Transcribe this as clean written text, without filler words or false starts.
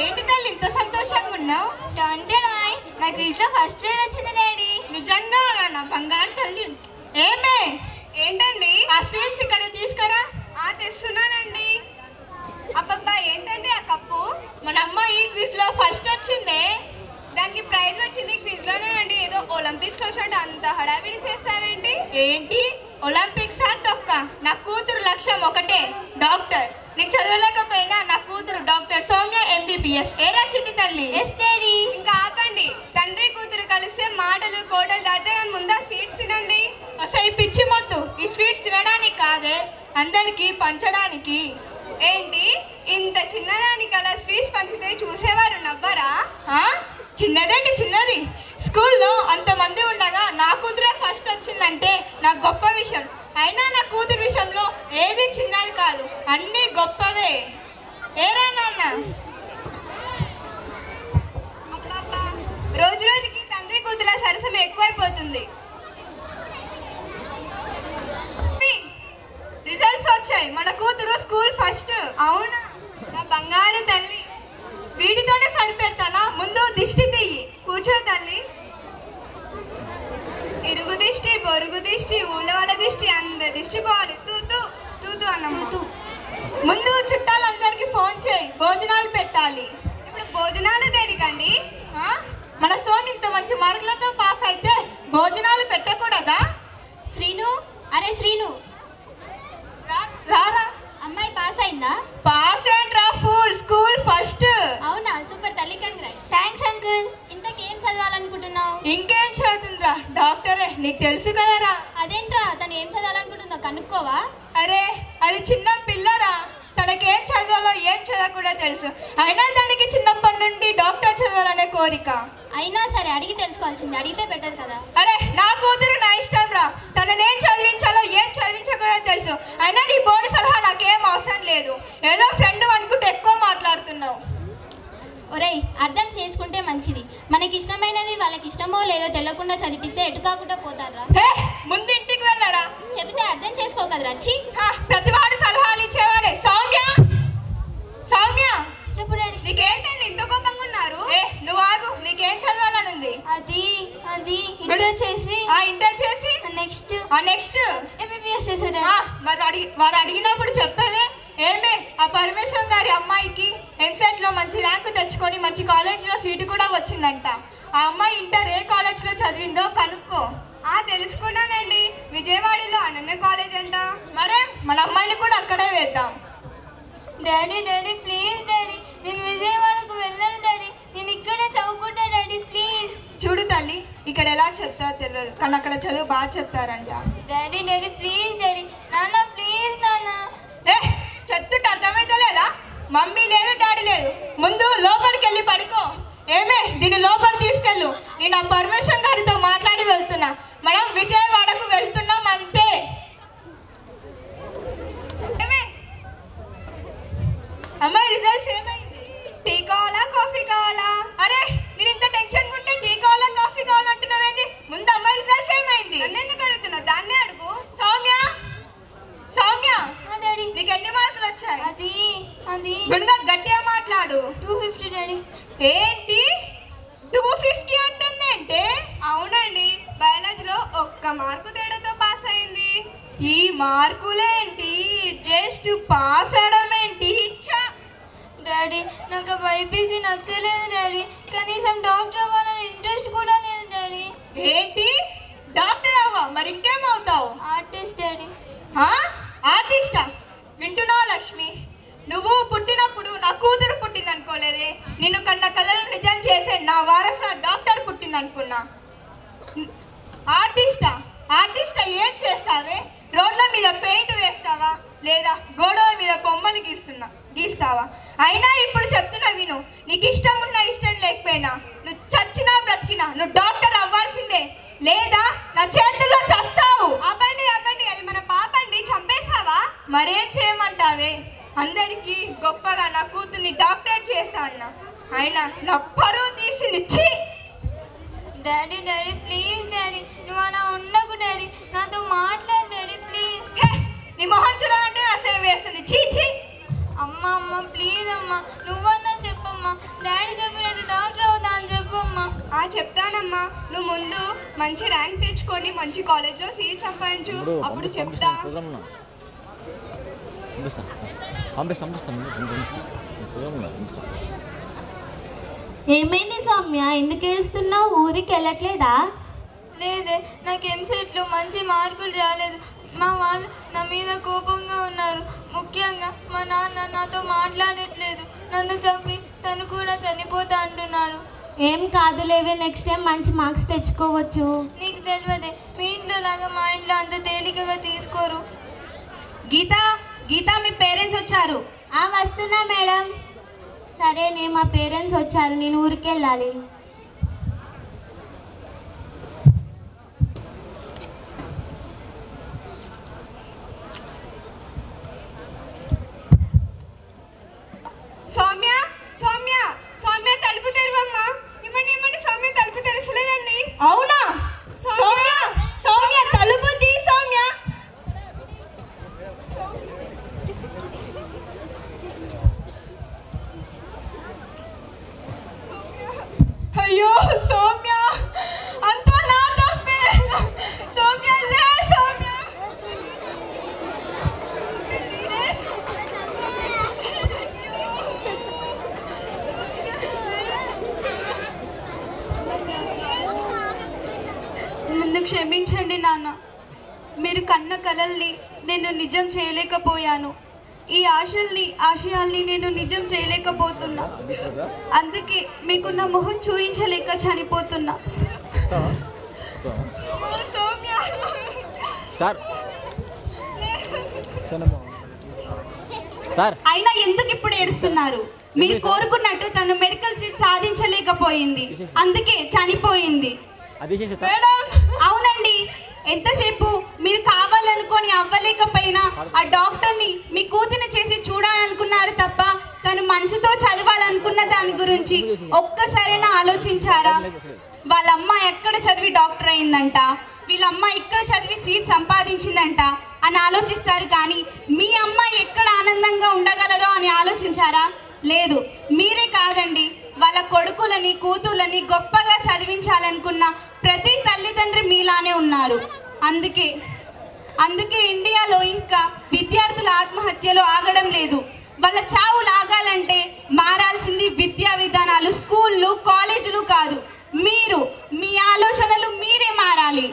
ఏంటి తల్లి ఇంత సంతోషంగా ఉన్నావు? నా క్విజ్లో ఫస్ట్ ప్రైజ్ వచ్చింది డాడీ. నిజంగా నా బంగారు తల్లి. ఏమే ఏంటండి ఆ స్వీట్స్ ఇక్కడ తీసుకురా. తెస్తున్నానండి. అబ్బబ్బా ఏంటండి ఆ కప్పు? మన అమ్మాయి క్విజ్లో ఫస్ట్ వచ్చిందే. దానికి ప్రైజ్ వచ్చింది క్విజ్లోనేనండి. ఏదో ఒలింపిక్స్ వచ్చినట్టు అంత హడావిడి చేస్తావేంటి? ఏంటి ఒలింపిక్స్ తొక్క? నా కూతురు లక్ష్యం ఒకటే, డాక్టర్. నేను చదవలేకపోయినా నా కూతురు డాక్టర్ సౌమ్య MBBS. ఏరా చిట్టి తల్లి? Yes daddy. ఇంకా ఆపండి. తండ్రి కూతురు కలిస్తే మాటలు కోటలు దాటే కానీ ముందా స్వీట్స్ తినండి. అసలు ఈ పిచ్చి మొద్దు ఈ స్వీట్స్ తినడానికి కాదే, అందరికీ పంచడానికి. ఏంటి ఇంత చిన్నదానికి అలా స్వీట్స్ పంచితే చూసేవారు నవ్వరా? చిన్నదేంటి చిన్నది, స్కూల్లో అంతమంది ఉండగా నా కూతురే ఫస్ట్ వచ్చిందంటే నాకు గొప్ప విషయం. అయినా నా కూతురు విషయంలో ఏది చిన్నది కాదు, అన్నీ గొప్పవే. ఏరా నాన్న? అబ్బబ్బా రోజు రోజుకి తండ్రి కూతుల సరసం ఎక్కువైపోతుంది. రిజల్ట్స్ వచ్చాయి, మన కూతురు స్కూల్ ఫస్ట్. అవునా? నా బంగారు తల్లి. వీడితోనే సరిపెడతానా? ముందు దిష్టి తీయి. కూర్చో తల్లి. ఇరుగు దిష్టి, పొరుగు దిష్టి, ఊళ్ళో వాళ్ళ దిష్టి, అందరి దిష్టి పోవాలి. తూతూ తూతూ అన్నమ్మ. ముందు చుట్టాలందరికీ ఫోన్ చేయి, భోజనాలు పెట్టాలి. ఇప్పుడు భోజనాలు దేనికండి? మన సోని ఇంత మంచి మార్కులతో పాస్ అయితే భోజనాలు పెట్టకూడదా? శ్రీను, అరే శ్రీను, రారా. అమ్మాయి పాస్ అయిందా? పాస్ ఏంట్రా, ఫుల్ స్కూల్ ఫస్ట్. అవునా? సూపర్ తల్లి, కంగ్రాట్స్. Thanks uncle. ఇంతకేం చదవాలనుకుంటున్నావు? ఇంకేం చదువుతుందిరా, డాక్టరే. నీకు తెలుసు కదరా. అదేంట్రా, తను ఏం చదవాలనుకుంటుందో కనుక్కోవా? అరే అది చిన్న పిల్లరా, తనకేం చదవాలో ఏం చదవకూడదో తెలుసు. అయినా దానికి చిన్నప్పటి నుండి డాక్టర్ చదవాలనే కోరిక. అయినా సరే అడిగి తెలుసుకోవాల్సింది, అడిగితే బెటర్ కదా. అరే నా కూతురు నా ఇష్టం రా, తననేం చదివించాలో ఏం చదివించకూడదో తెలుసు. అయినా నీ బోర్డు సలహా నాకేం అవసరం లేదు. ఏదో ఫ్రెండ్ అనుకుంటే ఎక్కువ మాట్లాడుతున్నావు. ఒరేయ్, అర్థం చేసుకుంటే మంచిది. మనకి ఇష్టమైనది వాళ్ళకి ఇష్టమో లేదో తెలియకుండా చదివిస్తే ఎటు కాకుండా పోతారా? ముందు ఇంటికి వెళ్ళరా. చెబితే అర్థం చేసుకోకదరా. చి, ప్రతివాడు సలహాలు ఇచ్చేవాడే. సౌమ్య, సౌమ్య చెప్పు డాడీ. నీకేంటండి ఇంత కోపంగా ఉన్నారు? నువ్వు ఆగు, నీకేం చదవాలనుంది? అది అది ఇంటర్ చేసి ఇంటర్ చేసి నెక్స్ట్ MBBS చేశారా? మరి వారు అడిగినప్పుడు చెప్పేవే. ఏమే ఆ పరమేశ్వరం గారి అమ్మాయికి ఎంసెట్లో మంచి ర్యాంకు తెచ్చుకొని మంచి కాలేజీలో సీటు కూడా వచ్చిందంట. ఆ అమ్మాయి ఇంటర్ ఏ కాలేజీలో చదివిందో కనుక్కో. తెలుసుకున్నానండి. విజయవాడలో అనన్య కాలేజ్ అంట. మరే మన అమ్మాయిని కూడా అక్కడే వేద్దాం. డాడీ డాడీ ప్లీజ్ డాడీ, నేను విజయవాడకు వెళ్ళను డాడీ, నేను ఇక్కడే చదువుకుంటా డాడీ ప్లీజ్. చూడు తల్లి, ఇక్కడ ఎలా చెప్తారో తెలియదు కానీ అక్కడ చదువు బాగా చెప్తారంట. డాడీ డాడీ ప్లీజ్ డాడీ, నాన్న ప్లీజ్ నాన్న. చెప్తుంటే అర్థమైతే లేదా? మమ్మీ లేదు డాడీ లేదు, ముందు లోపలికి వెళ్ళి పడుకో. ఏమే దీన్ని లోపల తీసుకెళ్ళు. నేను ఆ పరమేశ్వరం గారితో మాట్లాడి వెళ్తున్నా. మనం విజయవాడకు వెళ్తున్నాం అంతే. అమ్మాయి రిజల్ట్స్ ఏమైంది? టీ కావాలా కాఫీ కావాలా? అరే నేను ఇంత టెన్షన్ ఉంటే టీ కావాలా కాఫీ కావాలంటున్నావేంది? ముందు అమ్మాయి రిజల్ట్స్ ఏమైంది? నన్నెందుకు అడుగుతున్నావు? దాన్నే అడుగు. సౌమ్య, సౌమ్య డాడీ నీకు ఎన్ని మార్కులు వచ్చాయి? అది గుండెగా గట్టిగా మాట్లాడు. 250 డాడీ. ఏంటి 250 అంటుందేంటే? అవునండి, బయాలజీలో ఒక్క మార్కు తేడాతో పాస్ అయింది. ఈ మార్కులేంటి, జస్ట్ పాస్ అవడం ఏంటి? డాడీ నాకు బైపీసీ నచ్చలేదు డాడీ, కనీసం డాక్టర్ అవ్వాలని ఇంట్రెస్ట్ కూడా లేదు డాడీ. ఏంటి డాక్టర్ అవ్వా? మరి ఇంకేమవుతావు? Artist daddy. ఆర్టిస్టా? వింటున్నావా లక్ష్మి? నువ్వు పుట్టినప్పుడు నా కూతురు పుట్టింది అనుకోలేదే, నిన్ను కన్న కళలు నిజం చేసే నా వారసున డాక్టర్ పుట్టింది అనుకున్నా. ఆర్టిస్టా? ఆర్టిస్టా ఏం చేస్తావే? రోడ్ల మీద పెయింట్ వేస్తావా లేదా గోడల మీద బొమ్మలు గీస్తావా? అయినా ఇప్పుడు చెప్తున్నా విను, నీకు ఇష్టం ఉన్నా ఇష్టం లేకపోయినా, నువ్వు చచ్చినా బ్రతికినా నువ్వు డాక్టర్ అవ్వాల్సిందే, లేదా నా చేతుల్లో చస్తావు. అబ్బండి అది మన పాపండి, చంపేశావా? మరేం చేయమంటావే? అందరికీ గొప్పగా నా కూతుర్ని డాక్టర్ చేస్తా అన్నా, అయినా నా పరువు తీసింది. ఛీ! డాడీ డాడీ ప్లీజ్ డాడీ, నువ్వు అలా ఉండకు డాడీ, నాతో మాట్లాడు డాడీ ప్లీజ్. నీ మొహం చూడాలంటే అసహ్యం వేస్తుంది. చీ చీ. అమ్మ ప్లీజ్ అమ్మ, నువ్వన్నా చెప్పమ్మా, లేదమ్మా, నువ్వు ముందు మంచి ర్యాంక్ తెచ్చుకొని మంచి కాలేజ్లో సీట్ సంపాదించు, అప్పుడు చెప్తా. ఏమైంది సౌమ్య, ఎందుకు ఏడుస్తున్నావు? ఊరికి వెళ్ళట్లేదా? లేదే, నాకు ఎంసెట్లో మంచి మార్కులు రాలేదు. మా వాళ్ళు నా మీద కోపంగా ఉన్నారు. ముఖ్యంగా మా నాన్న నాతో మాట్లాడట్లేదు. నన్ను చంపి తను కూడా చనిపోతా అంటున్నాడు. ఏం కాదులేవే, నెక్స్ట్ టైం మంచి మార్క్స్ తెచ్చుకోవచ్చు. నీకు తెలియదే, మీ ఇంట్లో లాగా మా ఇంట్లో అంత తేలికగా తీసుకోరు. గీత, గీత, మీ పేరెంట్స్ వచ్చారు. వస్తున్నా మేడం. సరేనే, మా పేరెంట్స్ వచ్చారు, నేను ఊరికి వెళ్ళాలి. సౌమ్య, సౌమ్య, సౌమ్య, తలుపు తెరవమ్మా. ఇవ్వండి, ఇవ్వండి. సౌమ్య తలుపు తెరచలేదండి. అవునా? సౌమ్య, సౌమ్య, తలుపు తీ. సౌమ్య, అయ్యో సౌమ్య, అంతా నా తప్పే. సౌమ్య, లే. సౌమ్య, నన్ను క్షమించండి నాన్న. మీరు కన్న కలల్ని నేను నిజం చేయలేకపోయాను. ఈ ఆశయాల్ని నేను నిజం చేయలేకపోతున్నా. అందుకే మీకు నా మొహం చూయించలేక చనిపోతున్నా. అయినా ఎందుకు ఇప్పుడు ఏడుస్తున్నారు? మీరు కోరుకున్నట్టు తను మెడికల్ సీట్ సాధించలేకపోయింది, అందుకే చనిపోయింది. అవునండి, ఎంతసేపు మీరు కావాలనుకొని అవ్వలేకపోయినా ఆ డాక్టర్ని మీ కూతురు చేసి చూడాలనుకున్నారు తప్ప తను మనసుతో చదవాలనుకున్న దాని గురించి ఒక్కసారైనా ఆలోచించారా? వాళ్ళ అమ్మ ఎక్కడ చదివి డాక్టర్ అయిందంట, వీళ్ళమ్మ ఇక్కడ చదివి సీట్ సంపాదించిందంట అని ఆలోచిస్తారు. కానీ మీ అమ్మ ఎక్కడ ఆనందంగా ఉండగలదో అని ఆలోచించారా? లేదు. మీరే కాదండి, వాళ్ళ కొడుకులని కూతుర్లని గొప్పగా చదివించాలనుకున్న ప్రతి తల్లిదండ్రి మీలానే ఉన్నారు. అందుకే ఇండియాలో ఇంకా విద్యార్థుల ఆత్మహత్యలు ఆగడం లేదు. వాళ్ళ చావు లాగాలంటే మారాల్సింది విద్యా విధానాలు, స్కూళ్ళు, కాలేజీలు కాదు. మీరు మీ ఆలోచనలు మీరే మారాలి.